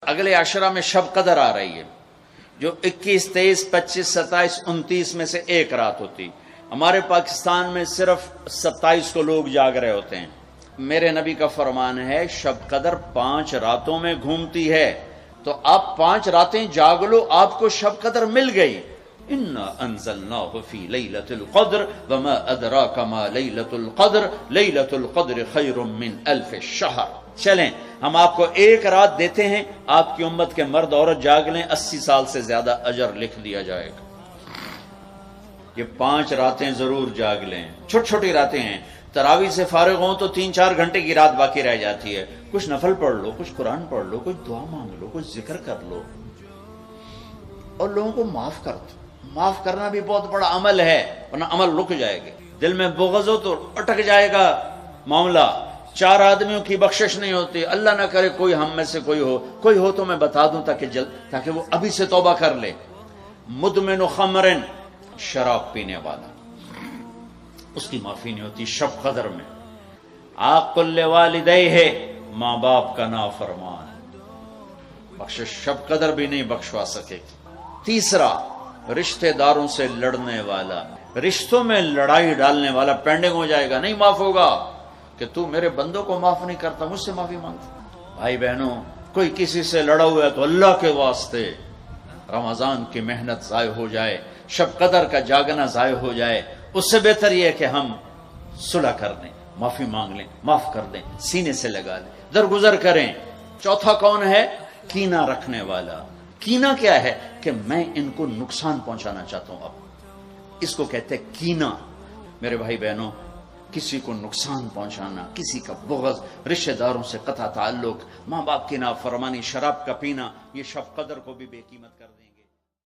اگلے عشرہ میں شب قدر آ رہی ہے، جو 21، 23، 25، 27، 29 میں سے ایک رات ہوتی۔ ہمارے پاکستان میں صرف 27 کو لوگ جاگ رہے ہوتے ہیں۔ میرے نبی کا فرمان ہے شب قدر 5 راتوں میں گھومتی ہے، تو آپ 5 راتیں جاگ لو، آپ کو شب قدر مل گئی۔ اِنَّا أَنزَلْنَاهُ فِي لَيْلَةِ الْقَدْرِ وَمَا أَدْرَاكَ مَا لَيْلَةُ الْقَدْرِ لَيْلَةُ الْقَدْرِ خَيْرٌ مِّنْ أَلْفِ الشَّهْرِ۔ چلیں ہم آپ کو ایک رات دیتے ہیں، آپ کی امت کے مرد عورت جاگ لیں، 80 سال سے زیادہ اجر لکھ دیا جائے گا۔ یہ 5 راتیں ضرور جاگ لیں، چھوٹی چھوٹی راتیں ہیں۔ تراویح سے فارغ ہوں تو 3-4 گھنٹے کی رات باقی رہ جاتی ہے، کچھ نفل پڑھ لو، کچھ قرآن پڑھ لو، کچھ دعا مانگ لو، کچھ ذکر کر لو، اور لوگوں کو معاف کر دو۔ معاف کرنا بھی بہت بڑا عمل ہے، ورنہ عمل رک جائے گا۔ دل میں بغض ہو تو اٹک جائے گا معاملہ۔ 4 آدمیوں کی بخشش نہیں ہوتی، اللہ نہ کرے کوئی ہم میں سے کوئی ہو تو میں بتا دوں تاکہ وہ ابھی سے توبہ کر لے۔ مدمن خمرن، شراب پینے والا، اس کی معافی نہیں ہوتی شب قدر میں۔ عاق لوالدیہ، ماں باپ کا نافرمان، بخشش شب قدر بھی نہیں بخشوا سکے گی۔ تیسرا، رشتہ داروں سے لڑنے والا، رشتوں میں لڑائی ڈالنے والا پینڈنگ ہو جائے گا، نہیں معاف ہوگا کہ تو میرے بندوں کو معاف نہیں کرتا، مجھ سے معافی مانگتا۔ بھائی بہنوں، کوئی کسی سے لڑا ہوا ہے تو اللہ کے واسطے رمضان کی محنت ضائع ہو جائے، شب قدر کا جاگنا ضائع ہو جائے، اس سے بہتر یہ ہے کہ ہم صلح کر دیں، معافی مانگ لیں، معاف کر دیں، سینے سے لگا لیں، درگزر کریں۔ چوتھا کون ہے؟ کینہ رکھنے والا۔ کینہ کیا ہے؟ کہ میں ان کو نقصان پہنچانا چاہتا ہوں، اب اس کو کہتے ہیں کینہ۔ میرے بھائی بہنوں، کسی کو نقصان پہنچانا، کسی کا بغض، رشتہ داروں سے قطع تعلق، ماں باپ کی نافرمانی، شراب کا پینا، یہ شب قدر کو بھی بے قیمت کر دیں گے۔